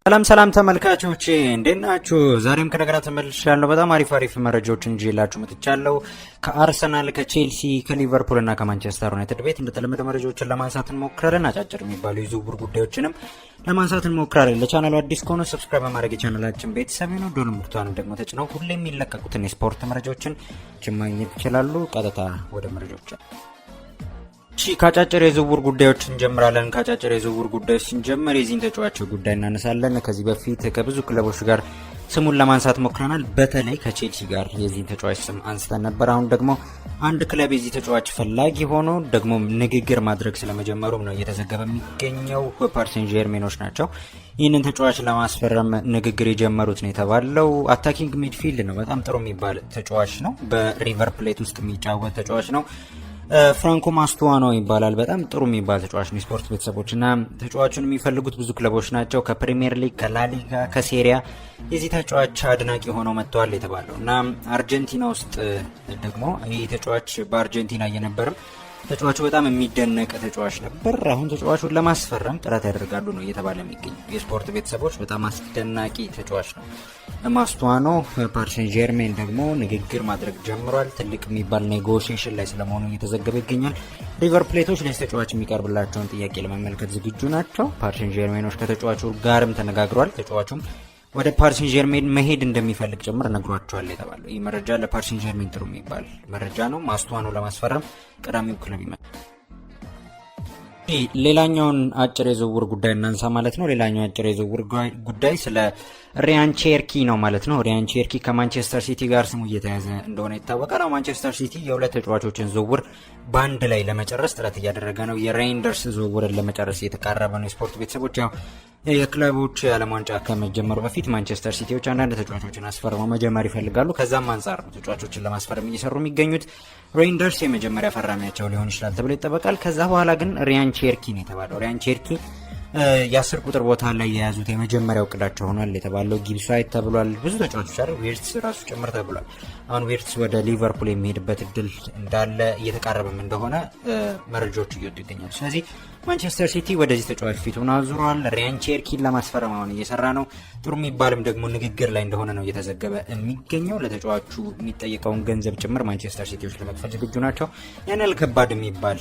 ሰላም ተመልካቾቼ እንዴት ናችሁ? ዛሬም ከነገራ ተመልሻለሁ። በጣም አሪፍ መረጃዎችን ይዤላችሁ መጥቻለሁ። ከአርሰናል፣ ከቼልሲ፣ ከሊቨርፑል እና ከማንቸስተር ዩናይትድ ቤት እንደተለመደ መረጃዎችን ለማንሳት እንሞክራለን። አጫጭር የሚባሉ የዝውውር ጉዳዮችንም ለማንሳት እንሞክራለን። ለቻናሉ አዲስ ከሆነ ሰብስክራይብ በማድረግ የቻናላችን ቤተሰብ ነው። ደወል ምልክቱን ደግሞ ተጭነው ሁሌ የሚለቀቁትን የስፖርት መረጃዎችን ማግኘት ይችላሉ። ቀጥታ ወደ መረጃዎች ከአጫጭር የዝውውር ጉዳዮች እንጀምራለን። ከአጫጭር የዝውውር ጉዳዮች ስንጀምር የዚህን ተጫዋች ጉዳይ እናነሳለን። ከዚህ በፊት ከብዙ ክለቦች ጋር ስሙን ለማንሳት ሞክረናል። በተለይ ከቼልሲ ጋር የዚህን ተጫዋች ስም አንስተን ነበር። አሁን ደግሞ አንድ ክለብ የዚህ ተጫዋች ፈላጊ ሆኖ ደግሞ ንግግር ማድረግ ስለመጀመሩም ነው እየተዘገበ የሚገኘው። ፓሪስ ሴን ዠርሜኖች ናቸው ይህንን ተጫዋች ለማስፈረም ንግግር የጀመሩት ነው የተባለው። አታኪንግ ሚድፊልድ ነው። በጣም ጥሩ የሚባል ተጫዋች ነው። በሪቨር ፕሌት ውስጥ የሚጫወት ተጫዋች ነው። ፍራንኮ ማስቱዋኖ ይባላል። በጣም ጥሩ የሚባል ተጫዋች ነው። ስፖርት ቤተሰቦች እና ተጫዋቹን የሚፈልጉት ብዙ ክለቦች ናቸው። ከፕሪሚየር ሊግ፣ ከላሊጋ፣ ከሴሪያ የዚህ ተጫዋች አድናቂ ሆነው መጥተዋል የተባለው እና አርጀንቲና ውስጥ ደግሞ ይህ ተጫዋች በአርጀንቲና እየነበርም ተጫዋቹ በጣም የሚደነቅ ተጫዋች ነበር። አሁን ተጫዋቹን ለማስፈረም ጥረት ያደርጋሉ ነው እየተባለ የሚገኝ የስፖርት ቤተሰቦች። በጣም አስደናቂ ተጫዋች ነው ማስቱዋኖ። ፓሪስ ሴን ዠርሜን ደግሞ ንግግር ማድረግ ጀምሯል። ትልቅ የሚባል ኔጎሽዬሽን ላይ ስለመሆኑ እየተዘገበ ይገኛል። ሪቨር ፕሌቶች ለዚህ ተጫዋች የሚቀርብላቸውን ጥያቄ ለመመልከት ዝግጁ ናቸው። ፓሪስ ሴን ዠርሜኖች ከተጫዋቹ ጋርም ተነጋግሯል። ተጫዋቹም ወደ ፓሪስ ሴን ዠርሜን መሄድ እንደሚፈልግ ጭምር ነግሯቸዋል የተባለው ይህ መረጃ ለፓሪስ ሴን ዠርሜን ጥሩ የሚባል መረጃ ነው። ማስቱዋኖ ለማስፈረም ቀዳሚው ክለብ ይመጣል። ሌላኛውን አጭር የዝውውር ጉዳይ እናንሳ ማለት ነው። ሌላኛው አጭር የዝውውር ጉዳይ ስለ ሪያን ቼርኪ ነው ማለት ነው። ሪያን ቼርኪ ከማንቸስተር ሲቲ ጋር ስሙ እየተያዘ እንደሆነ ይታወቃል። ማንቸስተር ሲቲ የሁለት ተጫዋቾችን ዝውውር በአንድ ላይ ለመጨረስ ጥረት እያደረገ ነው። የሬይንደርስ ዝውውርን ለመጨረስ እየተቃረበ ነው። የስፖርት ቤተሰቦች ያው የክለቦች የዓለም ዋንጫ ከመጀመሩ በፊት ማንቸስተር ሲቲዎች አንዳንድ ተጫዋቾችን አስፈርመው መጀመር ይፈልጋሉ። ከዛም አንጻር ነው ተጫዋቾችን ለማስፈረም እየሰሩ የሚገኙት። ሬይንደርስ የመጀመሪያ ፈራሚያቸው ሊሆን ይችላል ተብሎ ይጠበቃል። ከዛ በኋላ ግን ሪያን ቼርኪ ነው የተባለው። ሪያን ቼርኪ የ10 ቁጥር ቦታ ላይ የያዙት የመጀመሪያው እቅዳቸው ሆኗል የተባለው። ጊብስ ዋይት ተብሏል። ብዙ ተጫዋቾች አይደል፣ ዊርትስ ራሱ ጭምር ተብሏል። አሁን ዊርትስ ወደ ሊቨርፑል የሚሄድበት እድል እንዳለ እየተቃረበም እንደሆነ መረጃዎች እየወጡ ይገኛሉ። ስለዚህ ማንቸስተር ሲቲ ወደዚህ ተጫዋች ፊቱን አዙሯል። ሪያን ቼርኪን ለማስፈረም አሁን እየሰራ ነው። ጥሩ የሚባልም ደግሞ ንግግር ላይ እንደሆነ ነው እየተዘገበ የሚገኘው። ለተጫዋቹ የሚጠየቀውን ገንዘብ ጭምር ማንቸስተር ሲቲዎች ለመክፈል ዝግጁ ናቸው። ያን ያህል ከባድ የሚባል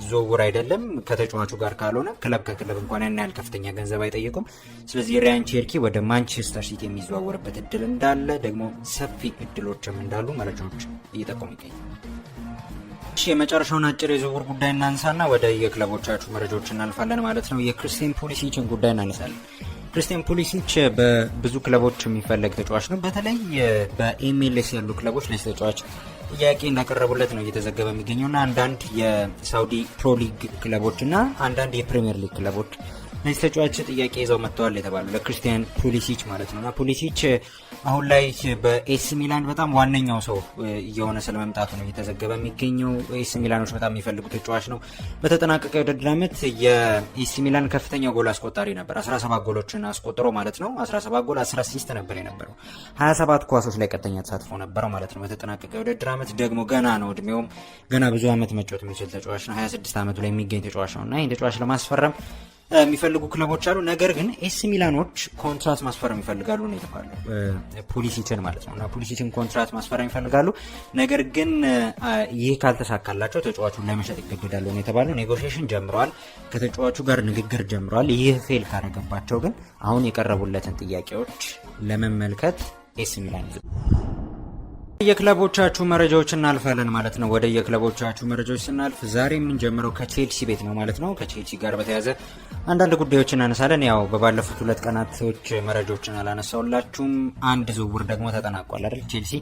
ዝውውር አይደለም። ከተጫዋቹ ጋር ካልሆነ ክለብ ከክለብ እንኳን ያን ያህል ከፍተኛ ገንዘብ አይጠየቁም። ስለዚህ ሪያን ቼርኪ ወደ ማንቸስተር ሲቲ የሚዘዋወርበት እድል እንዳለ ደግሞ ሰፊ እድሎችም እንዳሉ መረጃዎች እየጠቆሙ ይገኛል። የመጨረሻውን አጭር የዝውውር ጉዳይ እናንሳና ወደ የክለቦቻችሁ መረጃዎች እናልፋለን ማለት ነው። የክሪስቲያን ፑሊሲችን ጉዳይ እናነሳለን። ክሪስቲያን ፑሊሲች በብዙ ክለቦች የሚፈለግ ተጫዋች ነው። በተለይ በኤምኤልኤስ ያሉ ክለቦች ለዚህ ተጫዋች ጥያቄ እንዳቀረቡለት ነው እየተዘገበ የሚገኘውና አንዳንድ የሳውዲ ፕሮ ሊግ ክለቦች እና አንዳንድ የፕሪሚየር ሊግ ክለቦች ለዚህ ተጫዋች ጥያቄ ይዘው መጥተዋል የተባለው ለክሪስቲያን ፑሊሲች ማለት ነው። እና ፑሊሲች አሁን ላይ በኤሲ ሚላን በጣም ዋነኛው ሰው እየሆነ ስለመምጣቱ ነው እየተዘገበ የሚገኘው። ኤሲ ሚላኖች በጣም የሚፈልጉት ተጫዋች ነው። በተጠናቀቀ የውድድር ዓመት የኤሲ ሚላን ከፍተኛው ጎል አስቆጣሪ ነበር። 17 ጎሎችን አስቆጥሮ ማለት ነው። 17 ጎል 10 አሲስት ነበር የነበረው። 27 ኳሶች ላይ ቀጥተኛ ተሳትፎ ነበረው ማለት ነው። በተጠናቀቀ የውድድር ዓመት ደግሞ ገና ነው እድሜውም ገና ብዙ ዓመት መጫወት የሚችል ተጫዋች ነው። 26 ዓመቱ ላይ የሚገኝ ተጫዋች ነው እና ይህን ተጫዋች ለማስፈረም የሚፈልጉ ክለቦች አሉ። ነገር ግን ኤሲ ሚላኖች ኮንትራት ማስፈረም ይፈልጋሉ ነው የተባለው ፑሊሲችን ማለት ነው። እና ፑሊሲችን ኮንትራት ማስፈረም ይፈልጋሉ። ነገር ግን ይህ ካልተሳካላቸው ተጫዋቹን ለመሸጥ ይገደዳሉ ነው የተባለው። ኔጎሽዬሽን ጀምረዋል፣ ከተጫዋቹ ጋር ንግግር ጀምረዋል። ይህ ፌል ካደረገባቸው ግን አሁን የቀረቡለትን ጥያቄዎች ለመመልከት ኤሲ ሚላን የክለቦቻችሁ መረጃዎች እናልፋለን ማለት ነው። ወደ የክለቦቻችሁ መረጃዎች ስናልፍ ዛሬ የምንጀምረው ከቼልሲ ቤት ነው ማለት ነው። ከቼልሲ ጋር በተያያዘ አንዳንድ ጉዳዮችን እናነሳለን። ያው በባለፉት 2 ቀናቶች መረጃዎችን አላነሳውላችሁም። አንድ ዝውውር ደግሞ ተጠናቋል አይደል? ቼልሲ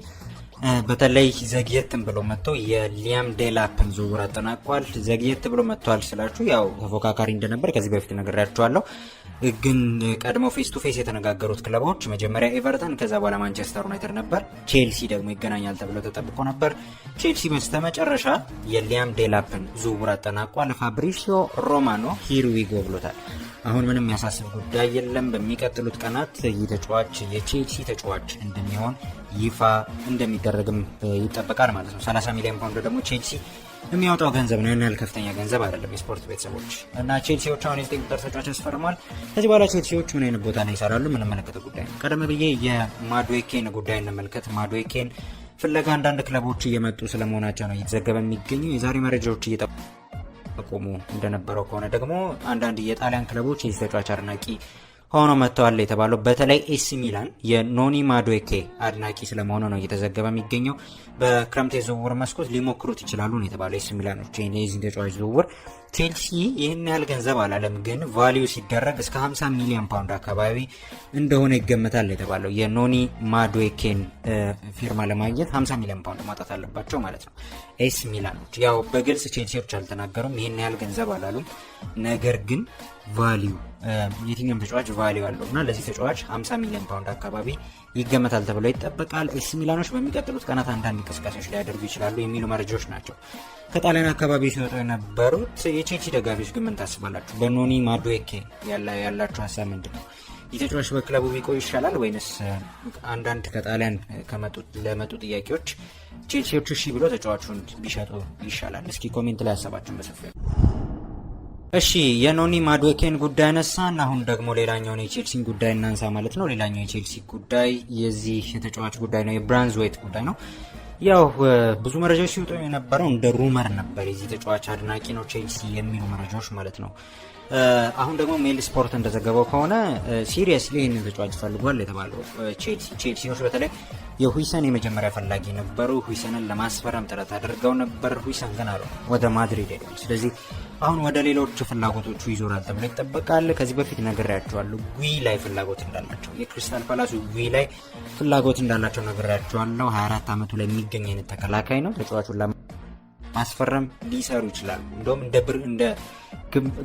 በተለይ ዘግየትም ብሎ መጥቶ የሊያም ዴላፕን ዝውውር አጠናቋል። ዘግየት ብሎ መጥቷል ስላችሁ ያው ተፎካካሪ እንደነበር ከዚህ በፊት ነግሬያችኋለሁ። ግን ቀድሞ ፌስ ቱ ፌስ የተነጋገሩት ክለቦች መጀመሪያ ኤቨርተን፣ ከዛ በኋላ ማንቸስተር ዩናይትድ ነበር። ቼልሲ ደግሞ ይገናኛል ተብሎ ተጠብቆ ነበር። ቼልሲ በስተመጨረሻ የሊያም ዴላፕን ዝውውር አጠናቋል። ፋብሪሲዮ ሮማኖ ሂርዊጎ ብሎታል። አሁን ምንም የሚያሳስብ ጉዳይ የለም። በሚቀጥሉት ቀናት ይህ ተጫዋች የቼልሲ ተጫዋች እንደሚሆን ይፋ እንደሚደረግ እንደሚደረግም ይጠበቃል ማለት ነው። 30 ሚሊዮን ፓውንድ ደግሞ ቼልሲ የሚያወጣው ገንዘብ ነው። ያን ያህል ከፍተኛ ገንዘብ አይደለም የስፖርት ቤተሰቦች እና ቼልሲዎች አሁን የ9 ቁጥር ተጫዋች ያስፈርማል። ከዚህ በኋላ ቼልሲዎች ምን አይነት ቦታ ላይ ይሰራሉ የምንመለከተው ጉዳይ ነው። ቀደም ብዬ የማዱዌኬን ጉዳይ እንመልከት። ማዱዌኬን ፍለጋ አንዳንድ ክለቦች እየመጡ ስለመሆናቸው ነው እየተዘገበ የሚገኘው። የዛሬ መረጃዎች እየጠቆሙ እንደነበረው ከሆነ ደግሞ አንዳንድ የጣሊያን ክለቦች የዚህ ተጫዋች አድናቂ ሆኖ መጥተዋል የተባለው በተለይ ኤሲ ሚላን የኖኒ ማዱዌኬ አድናቂ ስለመሆኑ ነው እየተዘገበ የሚገኘው። በክረምት የዝውውር መስኮት ሊሞክሩት ይችላሉ ነው የተባለው ኤሲ ሚላኖች የዚህ ተጫዋች ዝውውር። ቼልሲ ይህን ያህል ገንዘብ አላለም፣ ግን ቫሊዩ ሲደረግ እስከ 50 ሚሊዮን ፓውንድ አካባቢ እንደሆነ ይገመታል የተባለው። የኖኒ ማዱዌኬን ፊርማ ለማግኘት 50 ሚሊዮን ፓውንድ ማውጣት አለባቸው ማለት ነው ኤሲ ሚላኖች። ያው በግልጽ ቼልሲዎች አልተናገሩም፣ ይህን ያህል ገንዘብ አላሉም። ነገር ግን ቫሊዩ የትኛውም ተጫዋች ቫሊዩ አለው እና ለዚህ ተጫዋች 50 ሚሊዮን ፓውንድ አካባቢ ይገመታል ተብሎ ይጠበቃል። ኤሲ ሚላኖች በሚቀጥሉት ቀናት አንዳንድ እንቅስቃሴዎች ሊያደርጉ ይችላሉ የሚሉ መረጃዎች ናቸው ከጣሊያን አካባቢ ሲወጡ የነበሩት። የቼልሲ ደጋፊዎች ግን ምን ታስባላችሁ? በኖኒ ማዱዌኬ ያላችሁ ሀሳብ ምንድን ነው? ይህ ተጫዋች በክለቡ ቢቆይ ይሻላል ወይንስ አንዳንድ ከጣሊያን ለመጡ ጥያቄዎች ቼልሲዎች እሺ ብሎ ተጫዋቹን ቢሸጡ ይሻላል? እስኪ ኮሜንት ላይ ሀሳባችሁን በሰፊው። እሺ የኖኒ ማዱዌኬን ጉዳይ አነሳን። አሁን ደግሞ ሌላኛውን የቼልሲን ጉዳይ እናንሳ ማለት ነው። ሌላኛው የቼልሲ ጉዳይ የዚህ የተጫዋች ጉዳይ ነው፣ የብራንዝዌት ጉዳይ ነው። ያው ብዙ መረጃዎች ሲወጡ የነበረው እንደ ሩመር ነበር፣ የዚህ ተጫዋች አድናቂ ነው ቼልሲ የሚሉ መረጃዎች ማለት ነው። አሁን ደግሞ ሜል ስፖርት እንደዘገበው ከሆነ ሲሪየስሊ ይህንን ተጫዋች ፈልጓል የተባለው ቼልሲዎች በተለይ የሁይሰን የመጀመሪያ ፈላጊ ነበሩ። ሁይሰንን ለማስፈረም ጥረት አድርገው ነበር። ሁይሰን ግን አሉ ወደ ማድሪድ ሄዷል። ስለዚህ አሁን ወደ ሌሎች ፍላጎቶቹ ይዞራል ተብሎ ይጠበቃል። ከዚህ በፊት ነግሬያቸዋለሁ ጉይ ላይ ፍላጎት እንዳላቸው፣ የክሪስታል ፓላሱ ጉይ ላይ ፍላጎት እንዳላቸው ነግሬያቸዋለሁ። 24 ዓመቱ ላይ የሚገኝ አይነት ተከላካይ ነው። ተጫዋቹን ለማስፈረም ሊሰሩ ይችላሉ። እንደውም እንደ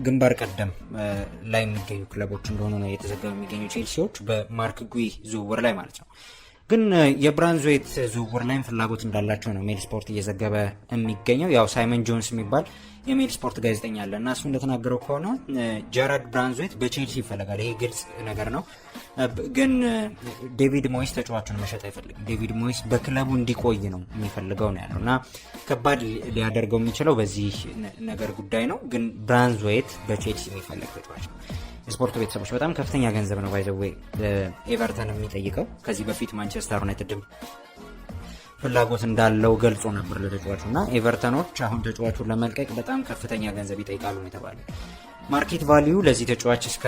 ግንባር ቀደም ላይ የሚገኙ ክለቦች እንደሆኑ ነው የተዘገበ የሚገኙ ቼልሲዎች በማርክ ጉይ ዝውውር ላይ ማለት ነው። ግን የብራንዝዌት ዝውውር ላይም ፍላጎት እንዳላቸው ነው ሜል ስፖርት እየዘገበ የሚገኘው። ያው ሳይመን ጆንስ የሚባል የሜል ስፖርት ጋዜጠኛ አለ እና እሱ እንደተናገረው ከሆነ ጀራርድ ብራንዝዌት በቼልሲ ይፈለጋል። ይሄ ግልጽ ነገር ነው። ግን ዴቪድ ሞይስ ተጫዋቹን መሸጥ አይፈልግም። ዴቪድ ሞይስ በክለቡ እንዲቆይ ነው የሚፈልገው ነው ያለው እና ከባድ ሊያደርገው የሚችለው በዚህ ነገር ጉዳይ ነው። ግን ብራንዝዌት በቼልሲ የሚፈለግ ተጫዋች ነው። የስፖርት ቤተሰቦች በጣም ከፍተኛ ገንዘብ ነው ባይዘዌ ኤቨርተን የሚጠይቀው። ከዚህ በፊት ማንቸስተር ዩናይትድም ፍላጎት እንዳለው ገልጾ ነበር ለተጫዋቹ እና ኤቨርተኖች አሁን ተጫዋቹን ለመልቀቅ በጣም ከፍተኛ ገንዘብ ይጠይቃሉ ነው የተባለው። ማርኬት ቫሊዩ ለዚህ ተጫዋች እስከ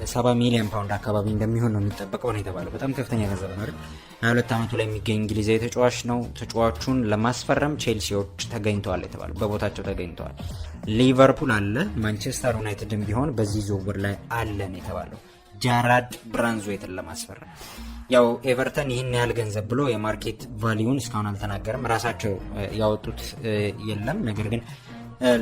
70 ሚሊዮን ፓውንድ አካባቢ እንደሚሆን ነው የሚጠበቀው ነው የተባለው። በጣም ከፍተኛ ገንዘብ ነው አይደል? 22 ዓመቱ ላይ የሚገኝ እንግሊዛዊ ተጫዋች ነው። ተጫዋቹን ለማስፈረም ቼልሲዎች ተገኝተዋል የተባለው፣ በቦታቸው ተገኝተዋል። ሊቨርፑል አለ፣ ማንቸስተር ዩናይትድም ቢሆን በዚህ ዝውውር ላይ አለ ነው የተባለው ጀራርድ ብራንዝዌትን ለማስፈረም። ያው ኤቨርተን ይህን ያህል ገንዘብ ብሎ የማርኬት ቫሊዩን እስካሁን አልተናገረም፣ ራሳቸው ያወጡት የለም። ነገር ግን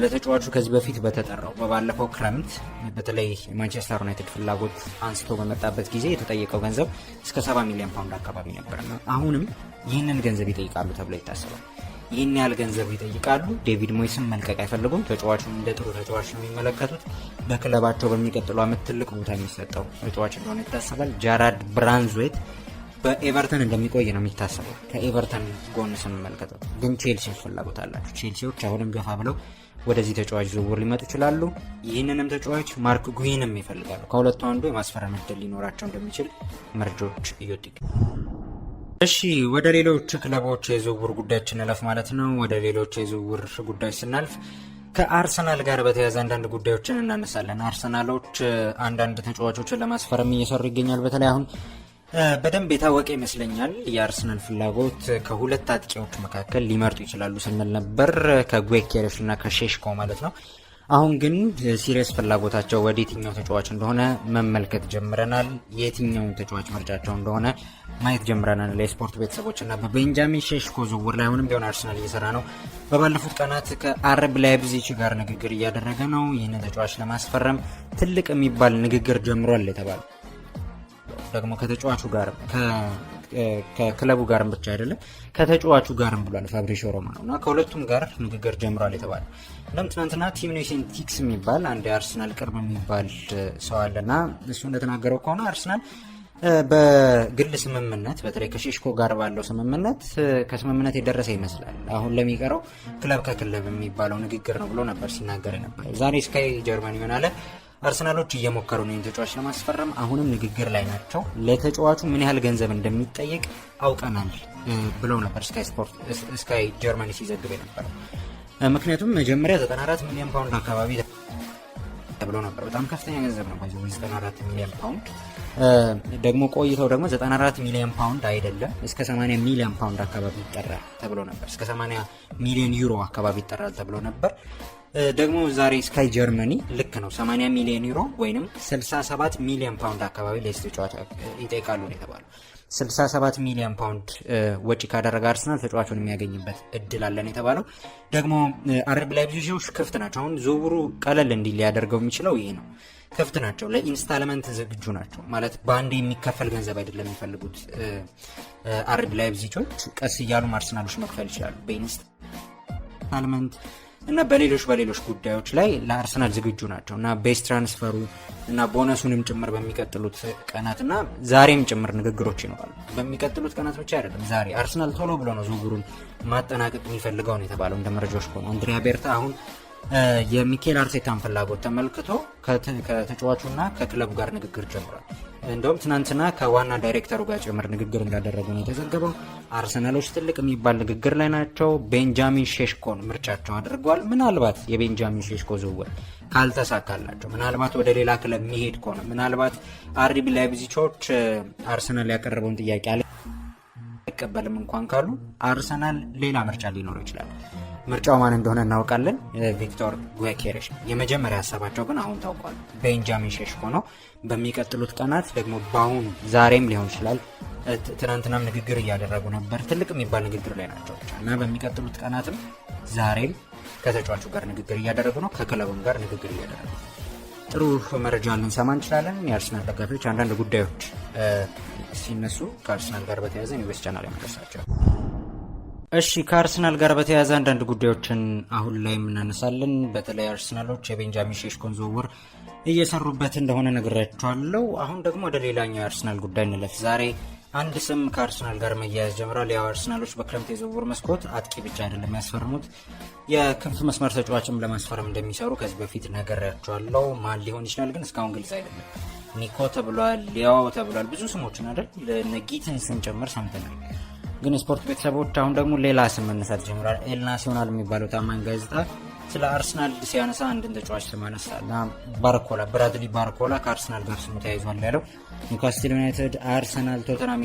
ለተጫዋቹ ከዚህ በፊት በተጠራው በባለፈው ክረምት በተለይ ማንቸስተር ዩናይትድ ፍላጎት አንስቶ በመጣበት ጊዜ የተጠየቀው ገንዘብ እስከ 70 ሚሊዮን ፓውንድ አካባቢ ነበርና አሁንም ይህንን ገንዘብ ይጠይቃሉ ተብሎ ይታሰባል። ይህን ያህል ገንዘብ ይጠይቃሉ። ዴቪድ ሞይስን መልቀቅ አይፈልጉም። ተጫዋቹን እንደ ጥሩ ተጫዋች ነው የሚመለከቱት። በክለባቸው በሚቀጥለው ዓመት ትልቅ ቦታ የሚሰጠው ተጫዋች እንደሆነ ይታሰባል። ጀራርድ ብራንዝዌት በኤቨርተን እንደሚቆይ ነው የሚታሰበው። ከኤቨርተን ጎን ስንመለከተው ግን ቼልሲዎች ፍላጎት አላቸው። ቼልሲዎች አሁንም ገፋ ብለው ወደዚህ ተጫዋች ዝውውር ሊመጡ ይችላሉ። ይህንንም ተጫዋች ማርክ ጉይንም ይፈልጋሉ። ከሁለቱ አንዱ የማስፈረም እድል ሊኖራቸው እንደሚችል መረጃዎች እየወጡ ይገኛሉ። እሺ ወደ ሌሎች ክለቦች የዝውውር ጉዳዮች እንለፍ ማለት ነው። ወደ ሌሎች የዝውውር ጉዳዮች ስናልፍ ከአርሰናል ጋር በተያያዘ አንዳንድ ጉዳዮችን እናነሳለን። አርሰናሎች አንዳንድ ተጫዋቾችን ለማስፈረም እየሰሩ ይገኛል። በተለይ አሁን በደንብ የታወቀ ይመስለኛል የአርሰናል ፍላጎት ከሁለት አጥቂዎች መካከል ሊመርጡ ይችላሉ ስንል ነበር፣ ከጉኬሬሽ እና ከሼሽኮ ማለት ነው። አሁን ግን ሲሪየስ ፍላጎታቸው ወደ የትኛው ተጫዋች እንደሆነ መመልከት ጀምረናል። የትኛውን ተጫዋች ምርጫቸው እንደሆነ ማየት ጀምረናል። ለስፖርት ቤተሰቦች እና በቤንጃሚን ሼሽኮ ዝውውር ላይ አሁንም ቢሆን አርሰናል እየሰራ ነው። በባለፉት ቀናት ከአረብ ላይፕዚግ ጋር ንግግር እያደረገ ነው። ይህንን ተጫዋች ለማስፈረም ትልቅ የሚባል ንግግር ጀምሯል የተባለው ደግሞ ከተጫዋቹ ጋር ከክለቡ ጋርም ብቻ አይደለም ከተጫዋቹ ጋርም ብሏል ፋብሪዚዮ ሮማኖ እና ከሁለቱም ጋር ንግግር ጀምሯል የተባለው። እንደም ትናንትና ቲም ኔሴንቲክስ የሚባል አንድ የአርሰናል ቅርብ የሚባል ሰው አለና እሱ እንደተናገረው ከሆነ አርሰናል በግል ስምምነት በተለይ ከሼሽኮ ጋር ባለው ስምምነት ከስምምነት የደረሰ ይመስላል። አሁን ለሚቀረው ክለብ ከክለብ የሚባለው ንግግር ነው ብሎ ነበር ሲናገር ነበር። ዛሬ ስካይ ጀርመን ይሆናል አርሰናሎች እየሞከሩ ነው ተጫዋች ለማስፈረም፣ አሁንም ንግግር ላይ ናቸው። ለተጫዋቹ ምን ያህል ገንዘብ እንደሚጠየቅ አውቀናል ብለው ነበር ስካይ ጀርመኒ ሲዘግብ የነበረው። ምክንያቱም መጀመሪያ 94 ሚሊዮን ፓውንድ አካባቢ ተብሎ ነበር። በጣም ከፍተኛ ገንዘብ ነው። 94 ሚሊዮን ፓውንድ ደግሞ ቆይተው ደግሞ 94 ሚሊዮን ፓውንድ አይደለም እስከ 80 ሚሊዮን ፓውንድ አካባቢ ይጠራል ተብሎ ነበር። እስከ 80 ሚሊዮን ዩሮ አካባቢ ይጠራል ተብሎ ነበር። ደግሞ ዛሬ ስካይ ጀርመኒ ልክ ነው 80 ሚሊዮን ዩሮ ወይንም 67 ሚሊዮን ፓውንድ አካባቢ ለዚህ ተጫዋች ይጠይቃሉ ነው የተባለው። 67 ሚሊዮን ፓውንድ ወጪ ካደረገ አርሰናል ተጫዋቹን የሚያገኝበት እድል አለን የተባለው። ደግሞ አርቢ ላይፕዚጎች ክፍት ናቸው። አሁን ዝውውሩ ቀለል እንዲል ሊያደርገው የሚችለው ይሄ ነው። ክፍት ናቸው፣ ለኢንስታልመንት ዝግጁ ናቸው። ማለት በአንዴ የሚከፈል ገንዘብ አይደለም የሚፈልጉት አርቢ ላይፕዚጎች። ቀስ እያሉ አርሰናሎች መክፈል ይችላሉ በኢንስታልመንት እና በሌሎች ጉዳዮች ላይ ለአርሰናል ዝግጁ ናቸው እና ቤስ ትራንስፈሩ እና ቦነሱንም ጭምር በሚቀጥሉት ቀናት እና ዛሬም ጭምር ንግግሮች ይኖራሉ። በሚቀጥሉት ቀናት ብቻ አይደለም፣ ዛሬ አርሰናል ቶሎ ብሎ ነው ዝውውሩን ማጠናቀቅ የሚፈልገው ነው የተባለው። እንደ መረጃዎች ከሆነ አንድሪያ ቤርታ አሁን የሚኬል አርቴታን ፍላጎት ተመልክቶ ከተጫዋቹና ከክለቡ ጋር ንግግር ጀምሯል። እንደውም ትናንትና ከዋና ዳይሬክተሩ ጋር ጭምር ንግግር እንዳደረጉ ነው የተዘገበው። አርሰናሎች ትልቅ የሚባል ንግግር ላይ ናቸው። ቤንጃሚን ሼሽኮን ምርጫቸው አድርገዋል። ምናልባት የቤንጃሚን ሼሽኮ ዝውውር ካልተሳካላቸው፣ ምናልባት ወደ ሌላ ክለብ የሚሄድ ከሆነ፣ ምናልባት አርቢ ላይፕዚጎች አርሰናል ያቀረበውን ጥያቄ አይቀበልም እንኳን ካሉ አርሰናል ሌላ ምርጫ ሊኖረው ይችላል። ምርጫው ማን እንደሆነ እናውቃለን። ቪክቶር ጊዮኬሬሽ። የመጀመሪያ ሀሳባቸው ግን አሁን ታውቋል፣ ቤንጃሚን ሼሽኮ ነው። በሚቀጥሉት ቀናት ደግሞ በአሁኑ ዛሬም ሊሆን ይችላል፣ ትናንትናም ንግግር እያደረጉ ነበር። ትልቅ የሚባል ንግግር ላይ ናቸው እና በሚቀጥሉት ቀናትም ዛሬም ከተጫዋቹ ጋር ንግግር እያደረጉ ነው፣ ከክለቡም ጋር ንግግር እያደረጉ ነው። ጥሩ መረጃ ልንሰማ እንችላለን። የአርሰናል ደጋፊዎች አንዳንድ ጉዳዮች ሲነሱ ከአርሰናል ጋር በተያያዘ ኒውስ ቻናል ያመለሳቸው። እሺ፣ ከአርሰናል ጋር በተያያዘ አንዳንድ ጉዳዮችን አሁን ላይ የምናነሳለን። በተለይ አርሰናሎች የቤንጃሚን ሼሽኮን ዝውውር እየሰሩበት እንደሆነ ነግራችኋለሁ። አሁን ደግሞ ወደ ሌላኛው የአርሰናል ጉዳይ እንለፍ። ዛሬ አንድ ስም ከአርሰናል ጋር መያያዝ ጀምሯል። ያው አርሰናሎች በክረምት የዝውውር መስኮት አጥቂ ብቻ አይደለም ያስፈርሙት፣ የክንፍ መስመር ተጫዋችም ለማስፈረም እንደሚሰሩ ከዚህ በፊት ነግሬያችኋለሁ። ማን ሊሆን ይችላል ግን እስካሁን ግልጽ አይደለም። ኒኮ ተብሏል፣ ሊያው ተብሏል፣ ብዙ ስሞችን አይደል ለነጊትንስን ጭምር ሰምተናል። ግን የስፖርት ቤተሰቦች አሁን ደግሞ ሌላ ስም መነሳት ጀምሯል። ኤል ናሲዮናል የሚባለው ታማኝ ጋዜጣ ስለ አርሰናል ሲያነሳ አንድን ተጫዋች ስም አነሳ እና ብራድሊ ባርኮላ ከአርሰናል ጋር ስሙ ተያይዟል ያለው ኒውካስትል ዩናይትድ፣ አርሰናል፣ ቶተንሃም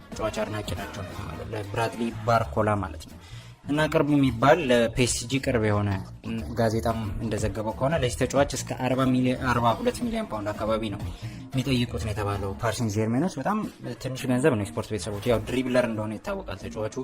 ተጫዋች አድናቂ ናቸው ማለት ለብራድሊ ባርኮላ ማለት ነው። እና ቅርብ የሚባል ለፒኤስጂ ቅርብ የሆነ ጋዜጣም እንደዘገበው ከሆነ ለዚህ ተጫዋች እስከ 42 ሚሊዮን ፓውንድ አካባቢ ነው የሚጠይቁት ነው የተባለው። ፓሪስ ሴንት ጀርሜኖች በጣም ትንሽ ገንዘብ ነው። የስፖርት ቤተሰቦች ያው ድሪብለር እንደሆነ ይታወቃል። ተጫዋቹ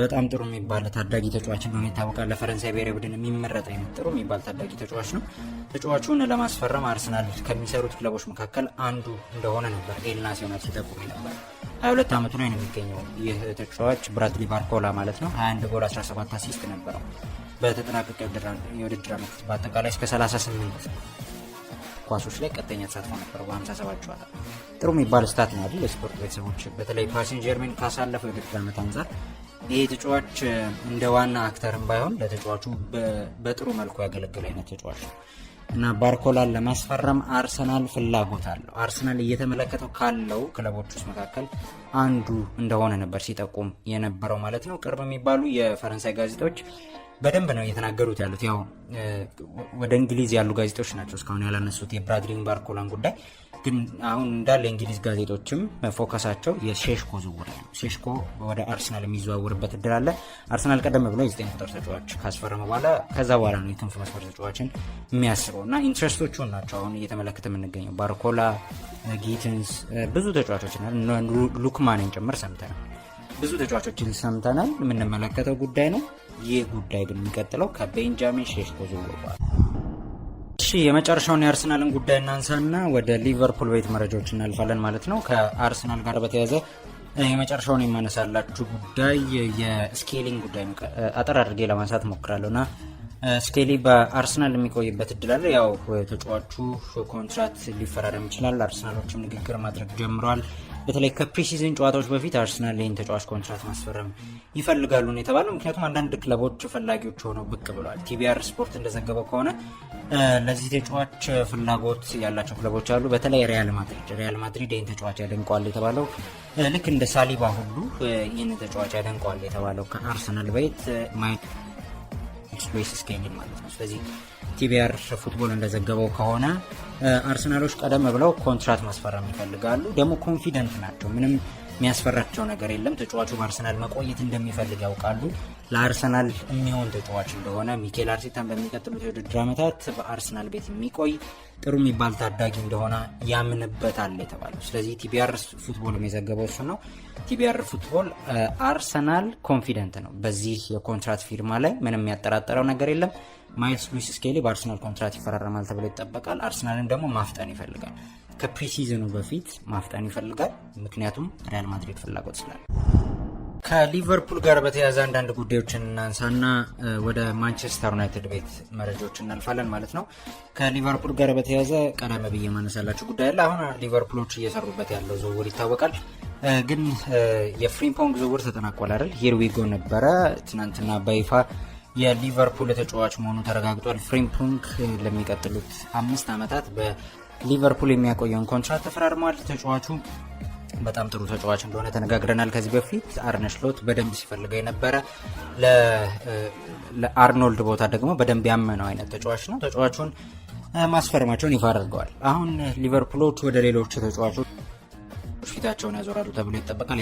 በጣም ጥሩ የሚባል ታዳጊ ተጫዋች እንደሆነ ይታወቃል። ለፈረንሳይ ብሔራዊ ቡድን የሚመረጥ አይነት ጥሩ የሚባል ታዳጊ ተጫዋች ነው። ተጫዋቹን ለማስፈረም አርሰናል ከሚሰሩት ክለቦች መካከል አንዱ እንደሆነ ነበር ኤል ናሲዮናል ሲጠቁም ነበር። 22 ዓመቱ ላይ ነው የሚገኘው ይህ ተጫዋች ብራድሊ ባርኮላ ማለት ነው። 21 ጎል 17 አሲስት ነበረው በተጠናቀቀ የውድድር ዓመት። በአጠቃላይ እስከ 38 ኳሶች ላይ ቀጥተኛ ተሳትፎ ነበር በ57 ጨዋታ። ጥሩ የሚባል ስታት ነው አይደል? የስፖርት ቤተሰቦች በተለይ ፓሪስ ሴንት ጀርሜን ካሳለፈው የውድድር ዓመት አንጻር ይሄ ተጫዋች እንደ ዋና አክተርም ባይሆን ለተጫዋቹ በጥሩ መልኩ ያገለገለ አይነት ተጫዋች ነው እና ባርኮላን ለማስፈረም አርሰናል ፍላጎት አለው። አርሰናል እየተመለከተው ካለው ክለቦች ውስጥ መካከል አንዱ እንደሆነ ነበር ሲጠቁም የነበረው ማለት ነው። ቅርብ የሚባሉ የፈረንሳይ ጋዜጦች በደንብ ነው እየተናገሩት ያሉት። ያው ወደ እንግሊዝ ያሉ ጋዜጦች ናቸው እስካሁን ያላነሱት የብራድሊ ባርኮላን ጉዳይ። ግን አሁን እንዳለ የእንግሊዝ ጋዜጦችም ፎከሳቸው የሼሽኮ ዝውውር ነው። ሼሽኮ ወደ አርሰናል የሚዘዋውርበት እድል አለ። አርሰናል ቀደም ብሎ የ9 ቁጥር ተጫዋች ካስፈረመ ከዛ በኋላ ነው የክንፍ መስመር ተጫዋችን የሚያስበው እና ኢንትረስቶቹን ናቸው አሁን እየተመለከተ የምንገኘው። ባርኮላ፣ ጊትንስ፣ ብዙ ተጫዋቾችን ሉክማንን ጭምር ሰምተናል። ብዙ ተጫዋቾችን ሰምተናል። የምንመለከተው ጉዳይ ነው። ይህ ጉዳይ ግን የሚቀጥለው ከቤንጃሚን ሼሽኮ ዝውውር በኋላ። እሺ፣ የመጨረሻውን የአርሰናልን ጉዳይ እናንሳና ወደ ሊቨርፑል ቤት መረጃዎች እናልፋለን ማለት ነው። ከአርሰናል ጋር በተያያዘ የመጨረሻውን የማነሳላችሁ ጉዳይ የስኬሊንግ ጉዳይ ነው። አጠር አድርጌ ለማንሳት ሞክራለሁ እና ስኬሊ በአርሰናል የሚቆይበት እድል አለ። ያው ተጫዋቹ ኮንትራት ሊፈራረም ይችላል። አርሰናሎችም ንግግር ማድረግ ጀምረዋል። በተለይ ከፕሪሲዝን ጨዋታዎች በፊት አርሰናል ይህን ተጫዋች ኮንትራት ማስፈረም ይፈልጋሉ ነው የተባለው። ምክንያቱም አንዳንድ ክለቦች ፈላጊዎች ሆነው ብቅ ብለዋል። ቲቢአር ስፖርት እንደዘገበው ከሆነ ለዚህ ተጫዋች ፍላጎት ያላቸው ክለቦች አሉ። በተለይ ሪያል ማድሪድ ይህን ተጫዋች ያደንቀዋል የተባለው ልክ እንደ ሳሊባ ሁሉ ይህን ተጫዋች ያደንቀዋል የተባለው ከአርሰናል ቤት ሉዊስ ስኬሊ ማለት ነው። ስለዚህ ቲቢአር ፉትቦል እንደዘገበው ከሆነ አርሰናሎች ቀደም ብለው ኮንትራት ማስፈረም ይፈልጋሉ። ደግሞ ኮንፊደንት ናቸው። ምንም የሚያስፈራቸው ነገር የለም። ተጫዋቹ በአርሰናል መቆየት እንደሚፈልግ ያውቃሉ። ለአርሰናል የሚሆን ተጫዋች እንደሆነ ሚኬል አርቴታን በሚቀጥሉት የውድድር ዓመታት በአርሰናል ቤት የሚቆይ ጥሩ የሚባል ታዳጊ እንደሆነ ያምንበታል የተባለው። ስለዚህ ቲቢአር ፉትቦል የዘገበው እሱ ነው። ቲቢአር ፉትቦል አርሰናል ኮንፊደንት ነው በዚህ የኮንትራት ፊርማ ላይ ምንም ያጠራጠረው ነገር የለም። ማይልስ ሉዊስ ስኬሊ በአርሰናል ኮንትራት ይፈራረማል ተብሎ ይጠበቃል። አርሰናልን ደግሞ ማፍጠን ይፈልጋል። ከፕሪሲዝኑ በፊት ማፍጠን ይፈልጋል። ምክንያቱም ሪያል ማድሪድ ፍላጎት ስላለ። ከሊቨርፑል ጋር በተያያዘ አንዳንድ ጉዳዮችን እናንሳና ወደ ማንቸስተር ዩናይትድ ቤት መረጃዎች እናልፋለን ማለት ነው። ከሊቨርፑል ጋር በተያያዘ ቀደም ብዬ ማነሳላችሁ ጉዳይ አለ። አሁን ሊቨርፑሎች እየሰሩበት ያለው ዝውውር ይታወቃል። ግን የፍሪምፖንግ ዝውውር ተጠናቋል አይደል? ሂርዊጎ ነበረ ትናንትና በይፋ የሊቨርፑል ተጫዋች መሆኑ ተረጋግጧል። ፍሪምፖንግ ለሚቀጥሉት 5 ዓመታት በሊቨርፑል የሚያቆየውን ኮንትራት ተፈራርሟል። ተጫዋቹ በጣም ጥሩ ተጫዋች እንደሆነ ተነጋግረናል ከዚህ በፊት። አርነ ስሎት በደንብ ሲፈልገው የነበረ ለአርኖልድ ቦታ ደግሞ በደንብ ያመነው አይነት ተጫዋች ነው። ተጫዋቹን ማስፈረማቸውን ይፋ አድርገዋል። አሁን ሊቨርፑሎች ወደ ሌሎች ተጫዋቾች ፊታቸውን ያዞራሉ ተብሎ ይጠበቃል።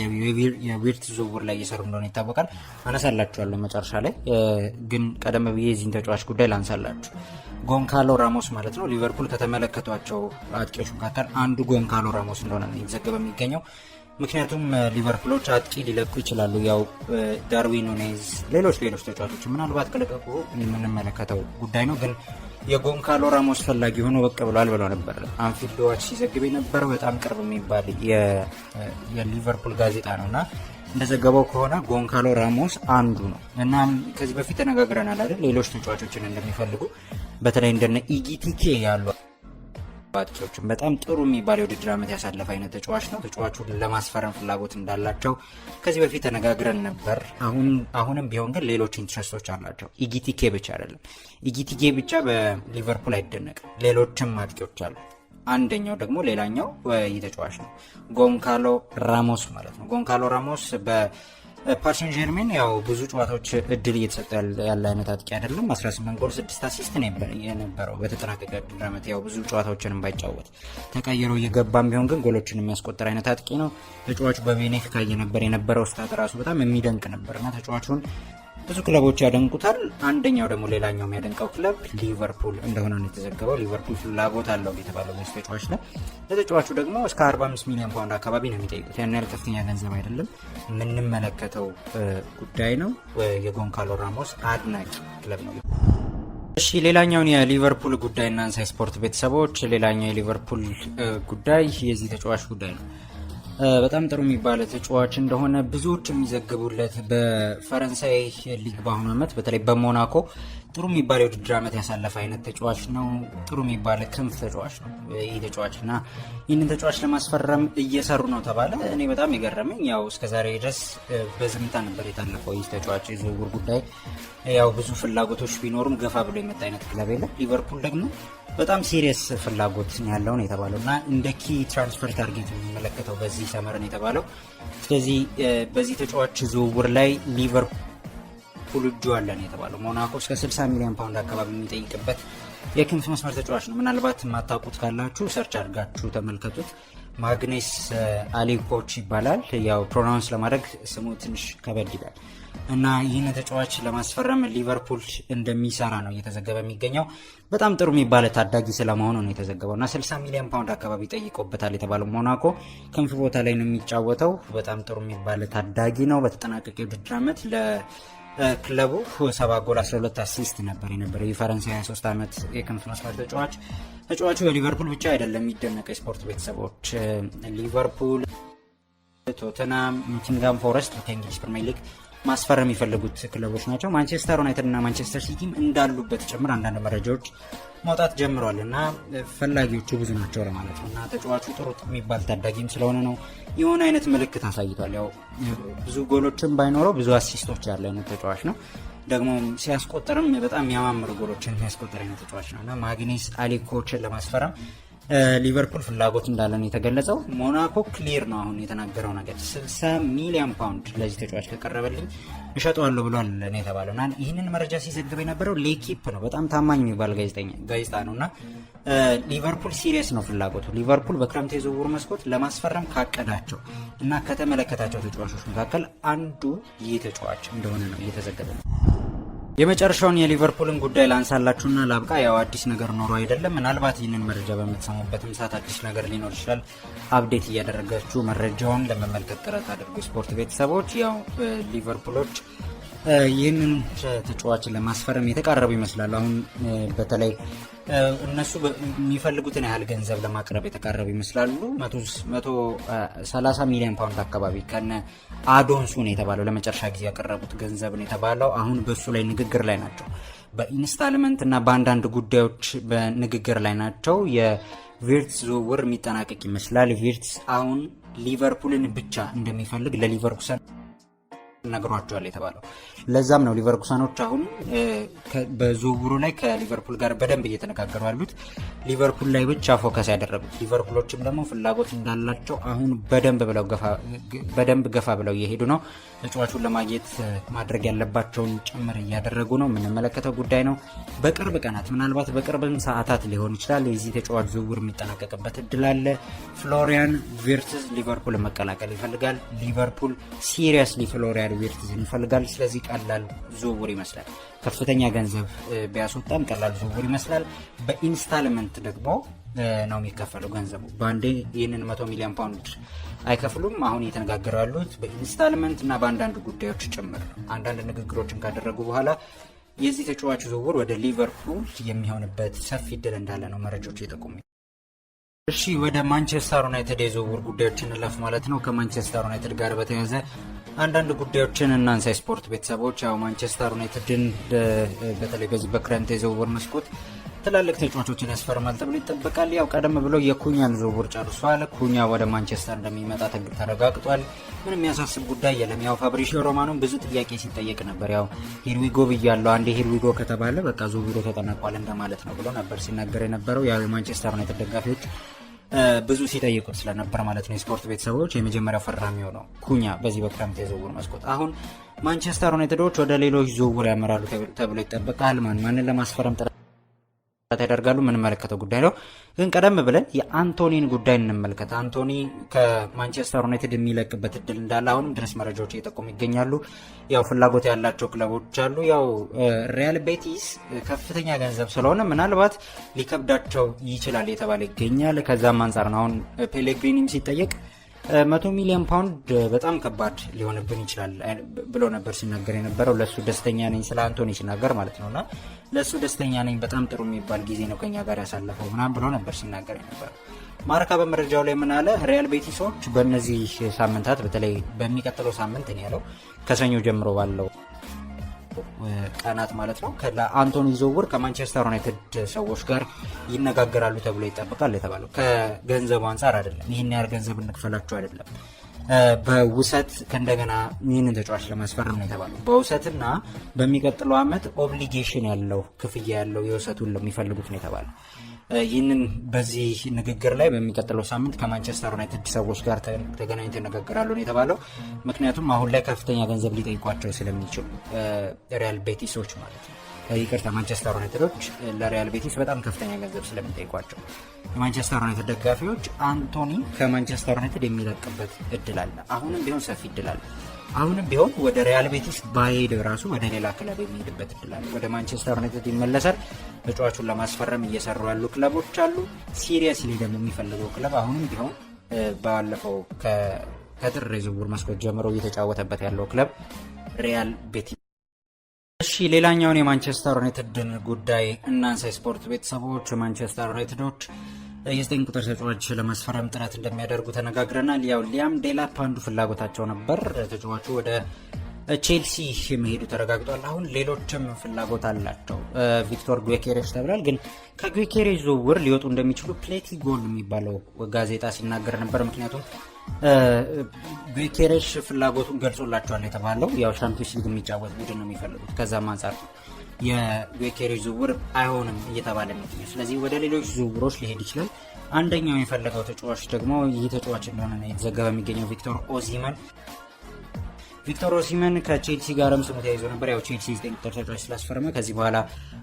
የዊርት ዝውውር ላይ እየሰሩ እንደሆነ ይታወቃል። አነሳላችኋለሁ መጨረሻ ላይ። ግን ቀደም ብዬ የዚህን ተጫዋች ጉዳይ ላንሳላችሁ። ጎንካሎ ራሞስ ማለት ነው። ሊቨርፑል ከተመለከቷቸው አጥቂዎች መካከል አንዱ ጎንካሎ ራሞስ እንደሆነ ነው የተዘገበ የሚገኘው። ምክንያቱም ሊቨርፑሎች አጥቂ ሊለቁ ይችላሉ። ያው ዳርዊን ኑኔዝ፣ ሌሎች ተጫዋቾች ምናልባት ከለቀቁ የምንመለከተው ጉዳይ ነው። ግን የጎንካሎ ራሞስ ፈላጊ ሆኖ ብቅ ብሏል ብለው ነበር አንፊልድ ዋች ሲዘግብ የነበረው በጣም ቅርብ የሚባል የሊቨርፑል ጋዜጣ ነው እና እንደዘገበው ከሆነ ጎንካሎ ራሞስ አንዱ ነው እና ከዚህ በፊት ተነጋግረናል አይደል? ሌሎች ተጫዋቾችን እንደሚፈልጉ በተለይ እንደነ ኢጊቲኬ ያሉ አጥቂዎችን በጣም ጥሩ የሚባል የውድድር ዓመት ያሳለፈ አይነት ተጫዋች ነው። ተጫዋቹን ለማስፈረም ፍላጎት እንዳላቸው ከዚህ በፊት ተነጋግረን ነበር። አሁንም ቢሆን ግን ሌሎች ኢንትረስቶች አላቸው። ኢጊቲኬ ብቻ አይደለም። ኢጊቲኬ ብቻ በሊቨርፑል አይደነቅም። ሌሎችም አጥቂዎች አሉ። አንደኛው ደግሞ ሌላኛው ይህ ተጫዋች ነው፣ ጎንካሎ ራሞስ ማለት ነው። ጎንካሎ ራሞስ በፓሪስ ጀርሜን ያው ብዙ ጨዋታዎች እድል እየተሰጠ ያለ አይነት አጥቂ አይደለም። 18 ጎል 6 አሲስት ነው የነበረው በተጠናቀቀ ዓመት። ያው ብዙ ጨዋታዎችንም ባይጫወት ተቀይሮ እየገባም ቢሆን ግን ጎሎችን የሚያስቆጥር አይነት አጥቂ ነው። ተጫዋቹ በቤኔፊካ የነበረው ስታት ራሱ በጣም የሚደንቅ ነበርና ተጫዋቹን ብዙ ክለቦች ያደንቁታል። አንደኛው ደግሞ ሌላኛው የሚያደንቀው ክለብ ሊቨርፑል እንደሆነ ነው የተዘገበው። ሊቨርፑል ፍላጎት አለው የተባለው በዚህ ተጫዋች ነው። ለተጫዋቹ ደግሞ እስከ 45 ሚሊዮን ፓውንድ አካባቢ ነው የሚጠይቁት። ያን ያህል ከፍተኛ ገንዘብ አይደለም። የምንመለከተው ጉዳይ ነው። የጎንካሎ ራሞስ አድናቂ ክለብ ነው። እሺ፣ ሌላኛውን የሊቨርፑል ጉዳይ እናንሳ። ስፖርት ቤተሰቦች፣ ሌላኛው የሊቨርፑል ጉዳይ የዚህ ተጫዋች ጉዳይ ነው። በጣም ጥሩ የሚባለ ተጫዋች እንደሆነ ብዙዎች የሚዘግቡለት በፈረንሳይ ሊግ በአሁኑ ዓመት በተለይ በሞናኮ ጥሩ የሚባለ የውድድር ዓመት ያሳለፈ አይነት ተጫዋች ነው። ጥሩ የሚባለ ክንፍ ተጫዋች ነው ይህ ተጫዋች እና ይህንን ተጫዋች ለማስፈረም እየሰሩ ነው ተባለ። እኔ በጣም የገረመኝ ያው እስከዛሬ ድረስ በዝምታ ነበር የታለፈው ይህ ተጫዋች የዝውውር ጉዳይ። ያው ብዙ ፍላጎቶች ቢኖሩም ገፋ ብሎ የመጣ አይነት ክለብ የለም። ሊቨርፑል ደግሞ በጣም ሲሪየስ ፍላጎት ያለው ነው የተባለው እና እንደ ኪ ትራንስፈር ታርጌት የሚመለከተው በዚህ ሰመርን የተባለው። ስለዚህ በዚህ ተጫዋች ዝውውር ላይ ሊቨርፑል እጁ አለ ነው የተባለው። ሞናኮ እስከ 60 ሚሊዮን ፓውንድ አካባቢ የሚጠይቅበት የክንፍ መስመር ተጫዋች ነው። ምናልባት የማታውቁት ካላችሁ ሰርች አድርጋችሁ ተመልከቱት። ማግኔስ አሊኮች ይባላል። ያው ፕሮናውንስ ለማድረግ ስሙ ትንሽ ከበድ ይላል እና ይህን ተጫዋች ለማስፈረም ሊቨርፑል እንደሚሰራ ነው እየተዘገበ የሚገኘው። በጣም ጥሩ የሚባለ ታዳጊ ስለመሆኑ ነው የተዘገበው እና 60 ሚሊዮን ፓውንድ አካባቢ ጠይቆበታል የተባለው። ሞናኮ ክንፍ ቦታ ላይ ነው የሚጫወተው። በጣም ጥሩ የሚባለ ታዳጊ ነው። በተጠናቀቀ የውድድር ዓመት ለክለቡ 7 ጎል 12 አሲስት ነበር የነበረው። የፈረንሳይ 23 ዓመት የክንፍ መስመር ተጫዋቹ በሊቨርፑል ብቻ አይደለም የሚደነቀው። የስፖርት ቤተሰቦች ሊቨርፑል፣ ቶተናም፣ ኖቲንግሃም ፎረስት ከእንግሊዝ ፕሪሚየር ሊግ ማስፈረም የሚፈልጉት ክለቦች ናቸው። ማንቸስተር ዩናይትድ እና ማንቸስተር ሲቲም እንዳሉበት ጭምር አንዳንድ መረጃዎች ማውጣት ጀምሯል እና ፈላጊዎቹ ብዙ ናቸው ለማለት ነው። እና ተጫዋቹ ጥሩ የሚባል ታዳጊም ስለሆነ ነው የሆነ አይነት ምልክት አሳይቷል። ያው ብዙ ጎሎችን ባይኖረው ብዙ አሲስቶች ያለ አይነት ተጫዋች ነው። ደግሞ ሲያስቆጥርም በጣም የሚያማምሩ ጎሎችን የሚያስቆጥር አይነት ተጫዋች ነው እና ማግኔስ አሊኮችን ለማስፈረም ሊቨርፑል ፍላጎት እንዳለን የተገለጸው። ሞናኮ ክሊር ነው አሁን የተናገረው ነገር 60 ሚሊዮን ፓውንድ ለዚህ ተጫዋች ከቀረበልኝ እሸጠዋለሁ ብሏል ነው የተባለው። እና ይህንን መረጃ ሲዘግብ የነበረው ሌኪፕ ነው፣ በጣም ታማኝ የሚባል ጋዜጣ ነው። እና ሊቨርፑል ሲሪየስ ነው ፍላጎቱ። ሊቨርፑል በክረምት የዝውውር መስኮት ለማስፈረም ካቀዳቸው እና ከተመለከታቸው ተጫዋቾች መካከል አንዱ ይህ ተጫዋች እንደሆነ ነው እየተዘገበ ነው። የመጨረሻውን የሊቨርፑልን ጉዳይ ላንሳላችሁና ላብቃ። ያው አዲስ ነገር ኖሮ አይደለም፣ ምናልባት ይህንን መረጃ በምትሰሙበትም ሰዓት አዲስ ነገር ሊኖር ይችላል። አፕዴት እያደረጋችሁ መረጃውን ለመመልከት ጥረት አድርጉ ስፖርት ቤተሰቦች። ያው ሊቨርፑሎች ይህንን ተጫዋች ለማስፈረም የተቃረቡ ይመስላሉ። አሁን በተለይ እነሱ የሚፈልጉትን ያህል ገንዘብ ለማቅረብ የተቃረቡ ይመስላሉ። 130 ሚሊዮን ፓውንድ አካባቢ ከነ አዶንሱ ነው የተባለው ለመጨረሻ ጊዜ ያቀረቡት ገንዘብ ነው የተባለው። አሁን በሱ ላይ ንግግር ላይ ናቸው። በኢንስታልመንት እና በአንዳንድ ጉዳዮች በንግግር ላይ ናቸው። የቪርትስ ዝውውር የሚጠናቀቅ ይመስላል። ቪርትስ አሁን ሊቨርፑልን ብቻ እንደሚፈልግ ለሊቨርኩሰን ነግሯቸዋል የተባለው። ለዛም ነው ሊቨርኩሰኖች አሁን በዝውውሩ ላይ ከሊቨርፑል ጋር በደንብ እየተነጋገሩ ያሉት፣ ሊቨርፑል ላይ ብቻ ፎከስ ያደረጉት። ሊቨርፑሎችም ደግሞ ፍላጎት እንዳላቸው አሁን በደንብ ገፋ ብለው እየሄዱ ነው። ተጫዋቹን ለማግኘት ማድረግ ያለባቸውን ጭምር እያደረጉ ነው። የምንመለከተው ጉዳይ ነው። በቅርብ ቀናት ምናልባት በቅርብም ሰዓታት ሊሆን ይችላል የዚህ ተጫዋች ዝውውር የሚጠናቀቅበት እድል አለ። ፍሎሪያን ቪርትዝ ሊቨርፑል መቀላቀል ይፈልጋል። ሊቨርፑል ሲሪየስሊ ፍሎሪያን ቪርትዝን ይፈልጋል። ስለዚህ ቀላል ዝውውር ይመስላል። ከፍተኛ ገንዘብ ቢያስወጣም ቀላል ዝውውር ይመስላል። በኢንስታልመንት ደግሞ ነው የሚከፈለው ገንዘቡ። በአንዴ ይህንን 100 ሚሊዮን ፓውንድ አይከፍሉም። አሁን እየተነጋገሩ ያሉት በኢንስታልመንት እና በአንዳንድ ጉዳዮች ጭምር አንዳንድ ንግግሮችን ካደረጉ በኋላ የዚህ ተጫዋች ዝውውር ወደ ሊቨርፑል የሚሆንበት ሰፊ እድል እንዳለ ነው መረጃዎች የጠቆሙ። እሺ ወደ ማንቸስተር ዩናይትድ የዝውውር ጉዳዮችን እንለፍ ማለት ነው። ከማንቸስተር ዩናይትድ ጋር በተያያዘ አንዳንድ ጉዳዮችን እናንሳ ስፖርት ቤተሰቦች። ያው ማንቸስተር ዩናይትድን በተለይ በዚህ በክረምት የዝውውር መስኮት ትላልቅ ተጫዋቾችን ያስፈርማል ተብሎ ይጠበቃል። ያው ቀደም ብሎ የኩኛን ዝውውር ጨርሷል። ኩኛ ወደ ማንቸስተር እንደሚመጣ ተረጋግጧል። ምንም የሚያሳስብ ጉዳይ የለም። ያው ፋብሪዚዮ ሮማኖም ብዙ ጥያቄ ሲጠየቅ ነበር። ያው ሂርዊጎ ብያለሁ፣ አንዴ ሂርዊጎ ከተባለ በቃ ዝውውሩ ተጠናቋል እንደማለት ነው ብሎ ነበር ሲናገር የነበረው። ያው የማንቸስተር ዩናይትድ ደጋፊዎች ብዙ ሲጠይቁት ስለነበር ማለት ነው የስፖርት ቤተሰቦች። የመጀመሪያው ፈራሚው ነው ኩኛ በዚህ በክረምት የዝውውር መስኮት። አሁን ማንቸስተር ዩናይትዶች ወደ ሌሎች ዝውውር ያመራሉ ተብሎ ይጠበቃል። ማንን ለማስፈረም ጥረት ያደርጋሉ የምንመለከተው ጉዳይ ነው። ግን ቀደም ብለን የአንቶኒን ጉዳይ እንመልከት። አንቶኒ ከማንቸስተር ዩናይትድ የሚለቅበት እድል እንዳለ አሁንም ድረስ መረጃዎች እየጠቆሙ ይገኛሉ። ያው ፍላጎት ያላቸው ክለቦች አሉ። ያው ሪያል ቤቲስ ከፍተኛ ገንዘብ ስለሆነ ምናልባት ሊከብዳቸው ይችላል የተባለ ይገኛል። ከዛም አንጻር ነው አሁን ፔሌግሪኒም ሲጠየቅ 100 ሚሊዮን ፓውንድ በጣም ከባድ ሊሆንብን ይችላል ብሎ ነበር ሲናገር የነበረው። ለሱ ደስተኛ ነኝ ስለ አንቶኒ ሲናገር ማለት ነውና ለሱ ደስተኛ ነኝ፣ በጣም ጥሩ የሚባል ጊዜ ነው ከኛ ጋር ያሳለፈው ምናምን ብሎ ነበር ሲናገር የነበረው። ማርካ በመረጃው ላይ ምን አለ? ሪያል ቤቲሶች በእነዚህ ሳምንታት በተለይ በሚቀጥለው ሳምንት ነው ያለው ከሰኞ ጀምሮ ባለው ቀናት ማለት ነው ለአንቶኒ ዝውውር ከማንቸስተር ዩናይትድ ሰዎች ጋር ይነጋገራሉ ተብሎ ይጠበቃል የተባለው። ከገንዘቡ አንጻር አይደለም፣ ይህን ያህል ገንዘብ እንክፈላቸው አይደለም። በውሰት ከእንደገና ይህንን ተጫዋች ለማስፈረም ነው የተባለው። በውሰትና በሚቀጥለው ዓመት ኦብሊጌሽን ያለው ክፍያ ያለው የውሰቱን የሚፈልጉት ነው የተባለው። ይህንን በዚህ ንግግር ላይ በሚቀጥለው ሳምንት ከማንቸስተር ዩናይትድ ሰዎች ጋር ተገናኝተው ይነጋገራሉ ነው የተባለው። ምክንያቱም አሁን ላይ ከፍተኛ ገንዘብ ሊጠይቋቸው ስለሚችሉ ሪያል ቤቲሶች ማለት ነው። ይቅርታ ማንቸስተር ዩናይትዶች ለሪያል ቤቲስ በጣም ከፍተኛ ገንዘብ ስለሚጠይቋቸው የማንቸስተር ዩናይትድ ደጋፊዎች አንቶኒ ከማንቸስተር ዩናይትድ የሚለቅበት እድል አለ። አሁንም ቢሆን ሰፊ እድል አለ። አሁንም ቢሆን ወደ ሪያል ቤቲስ ባይሄድ ራሱ ወደ ሌላ ክለብ የሚሄድበት እድል አለ። ወደ ማንቸስተር ዩናይትድ ይመለሳል። ተጫዋቹን ለማስፈረም እየሰሩ ያሉ ክለቦች አሉ። ሲሪየስሊ ደግሞ የሚፈልገው ክለብ አሁንም ቢሆን ባለፈው ከጥር የዝውውር መስኮት ጀምሮ እየተጫወተበት ያለው ክለብ ሪያል ቤቲስ። እሺ ሌላኛውን የማንቸስተር ዩናይትድን ጉዳይ እናንሳ ስፖርት ቤተሰቦች። ማንቸስተር ዩናይትዶች የ9 ቁጥር ተጫዋች ለማስፈረም ጥረት እንደሚያደርጉ ተነጋግረናል። ያው ሊያም ዴላፕ አንዱ ፍላጎታቸው ነበር። ተጫዋቹ ወደ ቼልሲ መሄዱ ተረጋግጧል። አሁን ሌሎችም ፍላጎት አላቸው። ቪክቶር ጊዮኬሬሽ ተብሏል። ግን ከጊዮኬሬሽ ዝውውር ሊወጡ እንደሚችሉ ፕሌቲ ጎል የሚባለው ጋዜጣ ሲናገር ነበር። ምክንያቱም ጊዮኬሬሽ ፍላጎቱን ገልጾላቸዋል የተባለው ያው ሻምፒዮንስ ሊግ የሚጫወት ቡድን ነው የሚፈልጉት። ከዛም አንጻር የጊዮኬሬሽ ዝውውር አይሆንም እየተባለ ነው። ስለዚህ ወደ ሌሎች ዝውውሮች ሊሄድ ይችላል። አንደኛው የፈለገው ተጫዋች ደግሞ ይህ ተጫዋች እንደሆነ ነው የተዘገበ የሚገኘው ቪክቶር ኦሲመን ከቼልሲ ጋርም ስሙ ተያይዞ ነበር። ያው ቼልሲ 9 ቁጥር ተጫዋች ስላስፈረመ ከዚህ በኋላ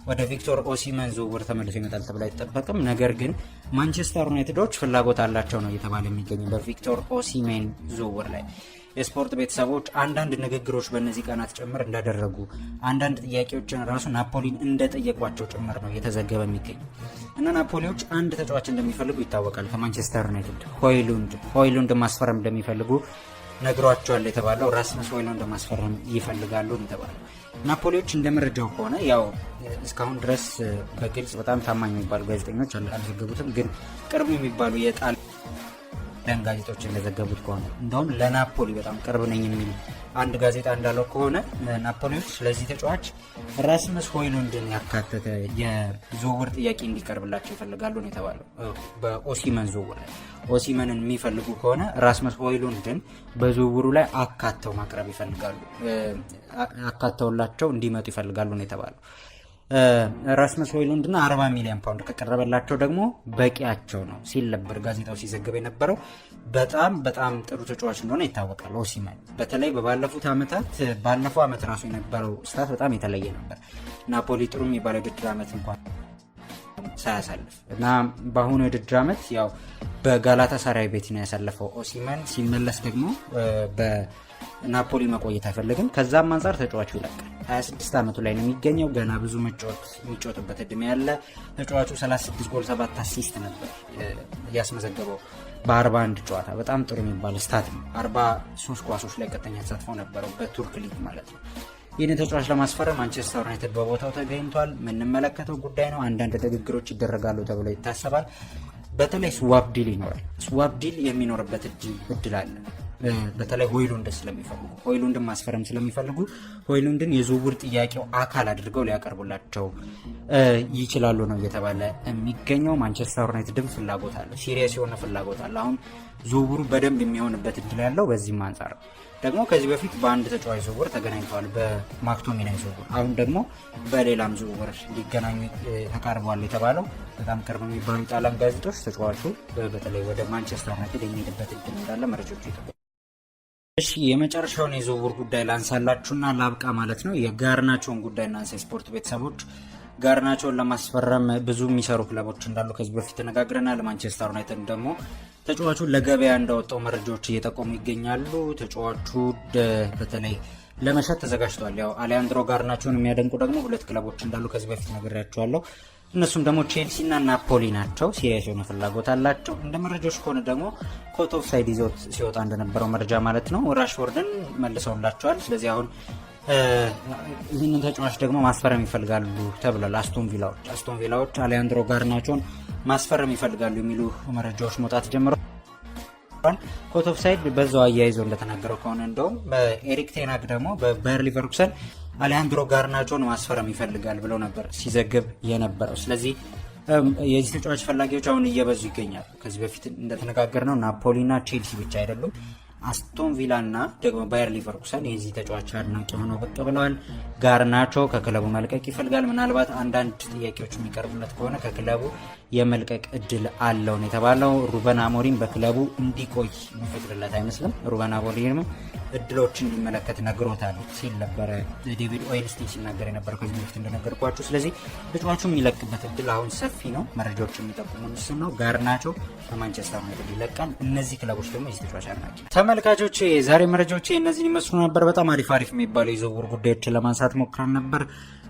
ወደ ቪክቶር ኦሲመን ዝውውር ተመልሶ ይመጣል ተብሎ አይጠበቅም። ነገር ግን ማንቸስተር ዩናይትዶች ፍላጎት አላቸው ነው እየተባለ የሚገኘው በቪክቶር ኦሲመን ዝውውር ላይ። የስፖርት ቤተሰቦች አንዳንድ ንግግሮች በእነዚህ ቀናት ጭምር እንዳደረጉ አንዳንድ ጥያቄዎችን ራሱ ናፖሊን እንደጠየቋቸው ጭምር ነው እየተዘገበ የሚገኘው እና ናፖሊዎች አንድ ተጫዋች እንደሚፈልጉ ይታወቃል። ከማንቸስተር ዩናይትድ ሆይሉንድ ማስፈረም እንደሚፈልጉ ነግሯቸዋል የተባለው። ራስመስ ሆይሉንድ ማስፈረም ይፈልጋሉ የተባለው። ናፖሊዎች እንደ መረጃው ከሆነ ያው እስካሁን ድረስ በግልጽ በጣም ታማኝ የሚባሉ ጋዜጠኞች አልዘገቡትም፣ ግን ቅርብ የሚባሉ የጣሊያን ጋዜጦች እንደዘገቡት ከሆነ እንደውም ለናፖሊ በጣም ቅርብ ነኝ የሚል አንድ ጋዜጣ እንዳለው ከሆነ ናፖሊዎች ስለዚህ ተጫዋች ራስመስ ሆይሉንድን ያካተተ የዝውውር ጥያቄ እንዲቀርብላቸው ይፈልጋሉ ነው የተባለው። በኦሲመን ዝውውር ላይ ኦሲመንን የሚፈልጉ ከሆነ ራስመስ ሆይሉንድን በዝውውሩ ላይ አካተው ማቅረብ ይፈልጋሉ፣ አካተውላቸው እንዲመጡ ይፈልጋሉ ነው የተባለው። ራስመስ ሆይሉንድና 40 ሚሊዮን ፓውንድ ከቀረበላቸው ደግሞ በቂያቸው ነው ሲል ነበር ጋዜጣው ሲዘግብ የነበረው። በጣም ጥሩ ተጫዋች እንደሆነ ይታወቃል ኦሲመን። በተለይ በባለፉት ዓመታት ባለፈው ዓመት ራሱ የነበረው ስታት በጣም የተለየ ነበር። ናፖሊ ጥሩ የሚባለው የውድድር ዓመት እንኳን ሳያሳልፍ እና በአሁኑ የውድድር ዓመት ያው በጋላታ ሳራይ ቤት ነው ያሳለፈው ኦሲመን። ሲመለስ ደግሞ በናፖሊ መቆየት አይፈልግም። ከዛም አንጻር ተጫዋቹ ይለቃል። 26 ዓመቱ ላይ ነው የሚገኘው። ገና ብዙ የሚጫወትበት እድሜ ያለ ተጫዋቹ 36 ጎል 7 አሲስት ነበር ያስመዘገበው በ41 ጨዋታ። በጣም ጥሩ የሚባል ስታት ነው። 43 ኳሶች ላይ ቀጥተኛ ተሳትፎ ነበረው በቱርክ ሊግ ማለት ነው። ይህንን ተጫዋች ለማስፈረም ማንቸስተር ዩናይትድ በቦታው ተገኝቷል። የምንመለከተው ጉዳይ ነው። አንዳንድ ንግግሮች ይደረጋሉ ተብሎ ይታሰባል። በተለይ ስዋፕ ዲል ይኖራል። ስዋፕ ዲል የሚኖርበት እድል አለ። በተለይ ሆይሉንድ ስለሚፈልጉ ሆይሉንድን ማስፈረም ስለሚፈልጉ ሆይሉንድን የዝውውር ጥያቄው አካል አድርገው ሊያቀርቡላቸው ይችላሉ ነው እየተባለ የሚገኘው። ማንቸስተር ዩናይትድም ፍላጎት አለ፣ ሲሪየስ የሆነ ፍላጎት አለ። አሁን ዝውውሩ በደንብ የሚሆንበት እድል ያለው በዚህም አንጻር ደግሞ ከዚህ በፊት በአንድ ተጫዋች ዝውውር ተገናኝተዋል፣ በማክቶሚናይ ዝውውር። አሁን ደግሞ በሌላም ዝውውር ሊገናኙ ተቃርበዋል የተባለው በጣም ቅርብ የሚባሉ ጣሊያን ጋዜጦች ተጫዋቹ በተለይ ወደ ማንቸስተር ዩናይትድ የሚሄድበት እድል እንዳለ መረጃዎች ይጠቁማሉ። እሺ የመጨረሻውን የዝውውር ጉዳይ ላንሳላችሁና ላብቃ ማለት ነው። የጋርናቾን ጉዳይ እናንሳ። የስፖርት ቤተሰቦች ጋርናቾን ለማስፈረም ብዙ የሚሰሩ ክለቦች እንዳሉ ከዚህ በፊት ተነጋግረናል። ማንቸስተር ዩናይትድ ደግሞ ተጫዋቹን ለገበያ እንዳወጣው መረጃዎች እየጠቆሙ ይገኛሉ። ተጫዋቹ በተለይ ለመሸጥ ተዘጋጅቷል። ያው አሊያንድሮ ጋርናቾን የሚያደንቁ ደግሞ ሁለት ክለቦች እንዳሉ ከዚህ በፊት ነግሬያቸዋለሁ። እነሱም ደግሞ ቼልሲ እና ናፖሊ ናቸው። ሲሪየስ የሆነ ፍላጎት አላቸው። እንደ መረጃዎች ከሆነ ደግሞ ኮት ኦፍ ሳይድ ይዞት ሲወጣ እንደነበረው መረጃ ማለት ነው ራሽፎርድን መልሰውላቸዋል። ስለዚህ አሁን ይህንን ተጫዋች ደግሞ ማስፈረም ይፈልጋሉ ተብሏል። አስቶን ቪላዎች አሊያንድሮ ጋርናቾን ማስፈረም ይፈልጋሉ የሚሉ መረጃዎች መውጣት ጀምረዋል። ኮት ኦፍ ሳይድ በዛው አያይዞ እንደተናገረው ከሆነ እንደውም ኤሪክ ቴናግ ደግሞ በባየር ሊቨርኩሰን አሊያንድሮ ጋርናቾን ማስፈረም ይፈልጋል ብለው ነበር ሲዘግብ የነበረው። ስለዚህ የዚህ ተጫዋች ፈላጊዎች አሁን እየበዙ ይገኛሉ። ከዚህ በፊት እንደተነጋገርነው ናፖሊና ቼልሲ ብቻ አይደሉም፣ አስቶን ቪላ እና ደግሞ ባየር ሊቨርኩሰን የዚህ ተጫዋች አድናቂ ሆነው ብቅ ብለዋል። ጋርናቾ ከክለቡ መልቀቅ ይፈልጋል። ምናልባት አንዳንድ ጥያቄዎች የሚቀርቡለት ከሆነ ከክለቡ የመልቀቅ እድል አለው ነው የተባለው። ሩበን አሞሪም በክለቡ እንዲቆይ የሚፈቅድለት አይመስልም። ሩበን አሞሪም እድሎች እንዲመለከት ነግሮታል ሲል ነበረ ዴቪድ ኦይልስቲን ሲናገር የነበረው ከዚህ በፊት እንደነገርኳችሁ። ስለዚህ ተጫዋቹ የሚለቅበት እድል አሁን ሰፊ ነው። መረጃዎች የሚጠቁሙ እሱ ነው። ጋርናቾ በማንቸስተር ዩናይትድ ይለቃል። እነዚህ ክለቦች ደግሞ የዚህ ተጫዋች አድናቂ። ተመልካቾቼ ዛሬ መረጃዎቼ እነዚህን ይመስሉ ነበር። በጣም አሪፍ የሚባሉ የዝውውር ጉዳዮችን ለማንሳት ሞክረን ነበር።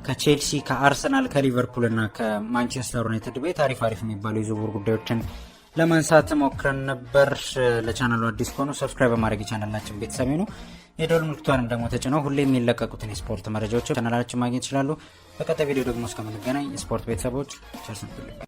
ከቼልሲ፣ ከአርሰናል፣ ከሊቨርፑል እና ከማንቸስተር ዩናይትድ ቤት አሪፍ የሚባሉ የዝውውር ጉዳዮችን ለማንሳት ሞክረን ነበር። ለቻናሉ አዲስ ከሆኑ ሰብስክራይብ በማድረግ የቻናላችን ቤተሰብ ነው። የደወል ምልክቷንም ደግሞ ተጭነው ሁሌ የሚለቀቁትን የስፖርት መረጃዎች ቻናላችን ማግኘት ይችላሉ። በቀጣይ ቪዲዮ ደግሞ እስከምንገናኝ የስፖርት ቤተሰቦች ቸር ሰንብቱ።